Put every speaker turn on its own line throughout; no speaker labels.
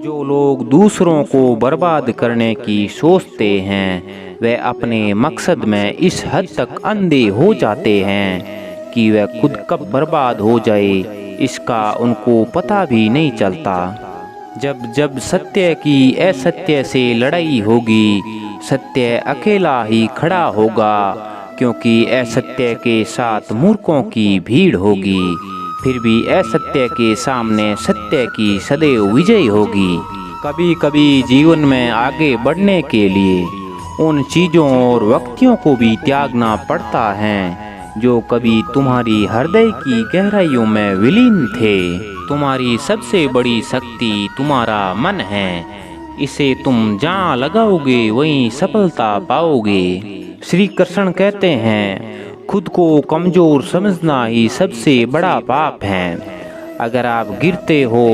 जो लोग दूसरों को बर्बाद करने की सोचते हैं वे अपने मकसद में इस हद तक अंधे हो जाते हैं कि वे खुद कब बर्बाद हो जाए इसका उनको पता भी नहीं चलता। जब जब सत्य की असत्य से लड़ाई होगी, सत्य अकेला ही खड़ा होगा, क्योंकि असत्य के साथ मूर्खों की भीड़ होगी। फिर भी असत्य के सामने सत्य की सदैव विजय होगी। कभी कभी जीवन में आगे बढ़ने के लिए उन चीज़ों और व्यक्तियों को भी त्यागना पड़ता है जो कभी तुम्हारी हृदय की गहराइयों में विलीन थे। तुम्हारी सबसे बड़ी शक्ति तुम्हारा मन है, इसे तुम जहाँ लगाओगे वहीं सफलता पाओगे। श्री कृष्ण कहते हैं, खुद को कमजोर समझना ही सबसे बड़ा पाप है। अगर आप गिरते हो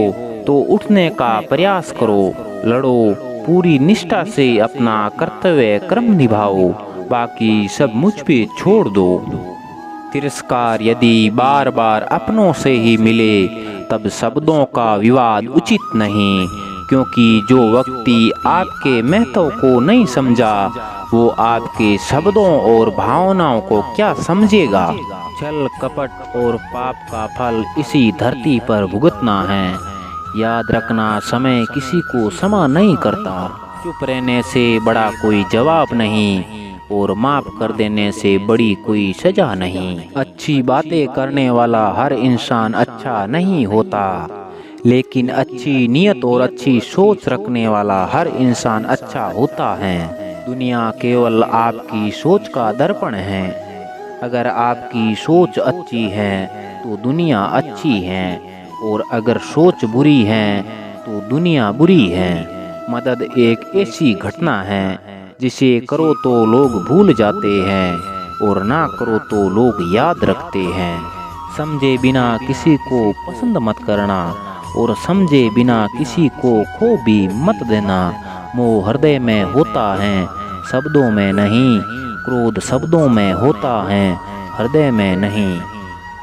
तो उठने का प्रयास करो, लड़ो, पूरी निष्ठा से अपना कर्तव्य क्रम निभाओ, बाकी सब मुझ पे छोड़ दो। तिरस्कार यदि बार बार अपनों से ही मिले तब शब्दों का विवाद उचित नहीं, क्योंकि जो व्यक्ति आपके महत्व को नहीं समझा वो आपके शब्दों और भावनाओं को क्या समझेगा। छल कपट और पाप का फल इसी धरती पर भुगतना है। याद रखना, समय किसी को क्षमा नहीं करता। चुप रहने से बड़ा कोई जवाब नहीं और माफ कर देने से बड़ी कोई सजा नहीं। अच्छी बातें करने वाला हर इंसान अच्छा नहीं होता, लेकिन अच्छी नीयत और अच्छी सोच रखने वाला हर इंसान अच्छा होता है। दुनिया केवल आपकी सोच का दर्पण है। अगर आपकी सोच अच्छी है तो दुनिया अच्छी है, और अगर सोच बुरी है तो दुनिया बुरी है। मदद एक ऐसी घटना है जिसे करो तो लोग भूल जाते हैं और ना करो तो लोग याद रखते हैं। समझे बिना किसी को पसंद मत करना और समझे बिना किसी को खो भी मत देना। मोह हृदय में होता है, शब्दों में नहीं। क्रोध शब्दों में होता है, हृदय में नहीं।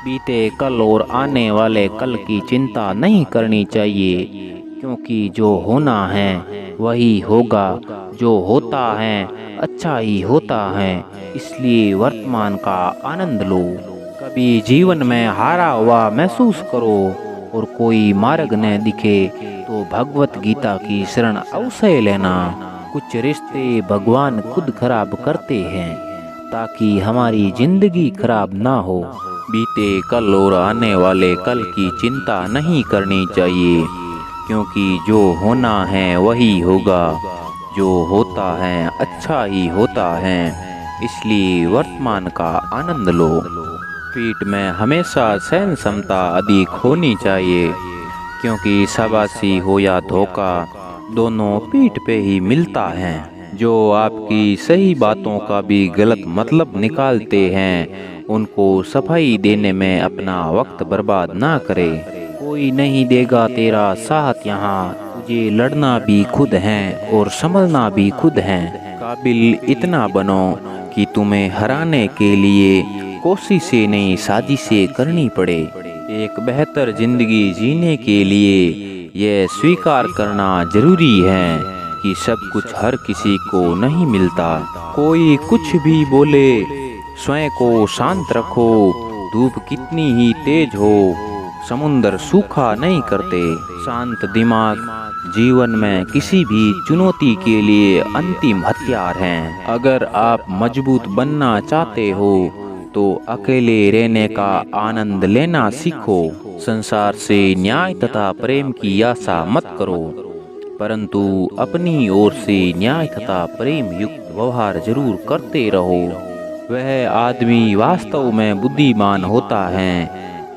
बीते कल और आने वाले कल की चिंता नहीं करनी चाहिए, क्योंकि जो होना है वही होगा। जो होता है अच्छा ही होता है, इसलिए वर्तमान का आनंद लो। कभी जीवन में हारा हुआ महसूस करो और कोई मार्ग न दिखे तो भगवत गीता की शरण अवश्य लेना। कुछ रिश्ते भगवान खुद खराब करते हैं ताकि हमारी जिंदगी खराब ना हो। बीते कल और आने वाले कल की चिंता नहीं करनी चाहिए, क्योंकि जो होना है वही होगा। जो होता है अच्छा ही होता है, इसलिए वर्तमान का आनंद लो। पीठ में हमेशा सहन क्षमता अधिक होनी चाहिए, क्योंकि शाबाशी हो या धोखा दोनों पीठ पे ही मिलता है। जो आपकी सही बातों का भी गलत मतलब निकालते हैं उनको सफाई देने में अपना वक्त बर्बाद ना करे। कोई नहीं देगा तेरा साथ यहाँ, तुझे लड़ना भी खुद है और संभलना भी खुद है। काबिल इतना बनो कि तुम्हें हराने के लिए कोशिशें नहीं साजिशें करनी पड़े। एक बेहतर जिंदगी जीने के लिए यह स्वीकार करना जरूरी है कि सब कुछ हर किसी को नहीं मिलता। कोई कुछ भी बोले, स्वयं को शांत रखो। धूप कितनी ही तेज हो, समुंदर सूखा नहीं करते। शांत दिमाग जीवन में किसी भी चुनौती के लिए अंतिम हथियार हैं। अगर आप मजबूत बनना चाहते हो तो अकेले रहने का आनंद लेना सीखो। संसार से न्याय तथा प्रेम की आशा मत करो, परंतु अपनी ओर से न्याय तथा प्रेम युक्त व्यवहार जरूर करते रहो। वह आदमी वास्तव में बुद्धिमान होता है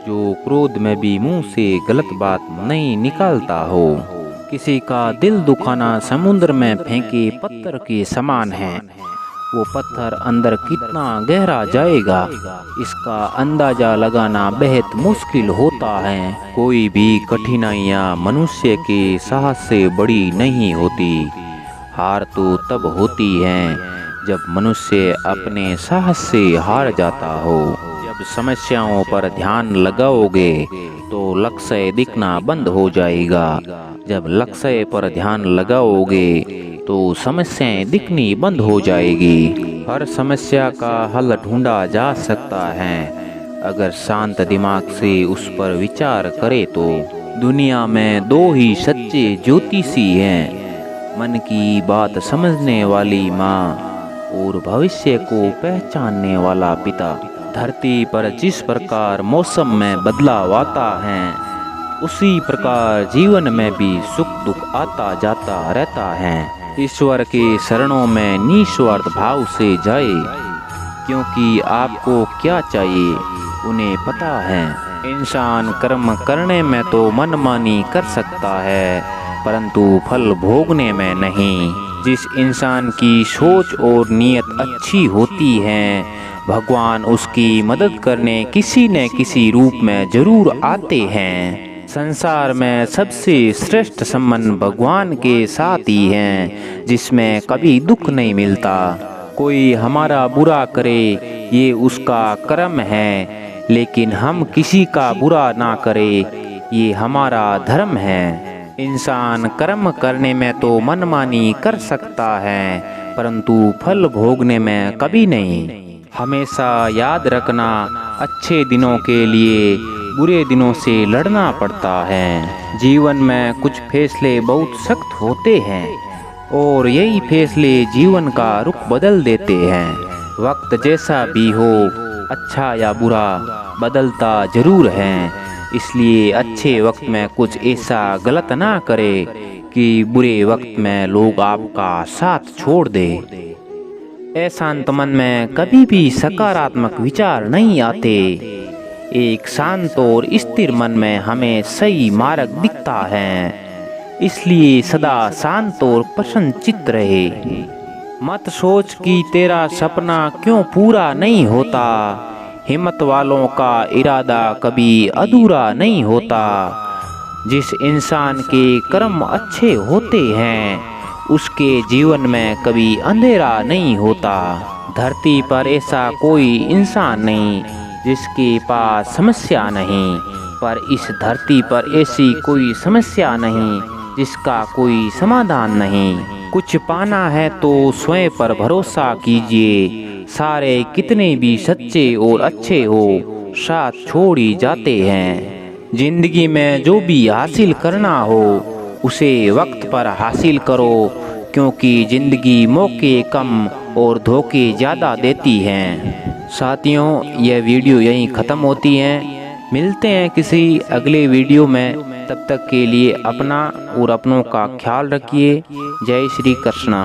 जो क्रोध में भी मुंह से गलत बात नहीं निकालता हो। किसी का दिल दुखाना समुद्र में फेंके पत्थर के समान है। वो पत्थर अंदर कितना गहरा जाएगा इसका अंदाजा लगाना बेहद मुश्किल होता है। कोई भी कठिनाइयाँ मनुष्य के साहस से बड़ी नहीं होती। हार तो तब होती है जब मनुष्य अपने साहस से हार जाता हो। जब जब समस्याओं पर ध्यान लगाओगे तो लक्ष्य दिखना बंद हो जाएगा। जब लक्ष्य पर ध्यान लगाओगे तो समस्याएं दिखनी बंद हो जाएगी। हर समस्या का हल ढूंढा जा सकता है अगर शांत दिमाग से उस पर विचार करे तो। दुनिया में दो ही सच्चे ज्योतिषी हैं, मन की बात समझने वाली माँ और भविष्य को पहचानने वाला पिता। धरती पर जिस प्रकार मौसम में बदलाव आता है उसी प्रकार जीवन में भी सुख दुख आता जाता रहता है। ईश्वर के शरणों में निस्वार्थ भाव से जाए, क्योंकि आपको क्या चाहिए उन्हें पता है। इंसान कर्म करने में तो मनमानी कर सकता है परंतु फल भोगने में नहीं। जिस इंसान की सोच और नीयत अच्छी होती है भगवान उसकी मदद करने किसी न किसी रूप में जरूर आते हैं। संसार में सबसे श्रेष्ठ संबंध भगवान के साथ ही हैं, जिसमें कभी दुख नहीं मिलता। कोई हमारा बुरा करे ये उसका कर्म है, लेकिन हम किसी का बुरा ना करें ये हमारा धर्म है। इंसान कर्म करने में तो मनमानी कर सकता है परंतु फल भोगने में कभी नहीं। हमेशा याद रखना, अच्छे दिनों के लिए बुरे दिनों से लड़ना पड़ता है। जीवन में कुछ फैसले बहुत सख्त होते हैं और यही फैसले जीवन का रुख बदल देते हैं। वक्त जैसा भी हो, अच्छा या बुरा, बदलता जरूर है। इसलिए अच्छे वक्त में कुछ ऐसा गलत ना करे कि बुरे वक्त में लोग आपका साथ छोड़ दे। अशांत मन में कभी भी सकारात्मक विचार नहीं आते। एक शांत और स्थिर मन में हमें सही मार्ग दिखता है। इसलिए सदा शांत और प्रसन्न चित्त रहे। मत सोच कि तेरा सपना क्यों पूरा नहीं होता। हिम्मत वालों का इरादा कभी अधूरा नहीं होता। जिस इंसान के कर्म अच्छे होते हैं उसके जीवन में कभी अंधेरा नहीं होता। धरती पर ऐसा कोई इंसान नहीं जिसके पास समस्या नहीं, पर इस धरती पर ऐसी कोई समस्या नहीं जिसका कोई समाधान नहीं। कुछ पाना है तो स्वयं पर भरोसा कीजिए। सारे कितने भी सच्चे और अच्छे हो साथ छोड़ ही जाते हैं। जिंदगी में जो भी हासिल करना हो उसे वक्त पर हासिल करो, क्योंकि जिंदगी मौके कम और धोखे ज़्यादा देती हैं। साथियों, यह वीडियो यहीं ख़त्म होती है। मिलते हैं किसी अगले वीडियो में। तब तक के लिए अपना और अपनों का ख्याल रखिए। जय श्री कृष्णा।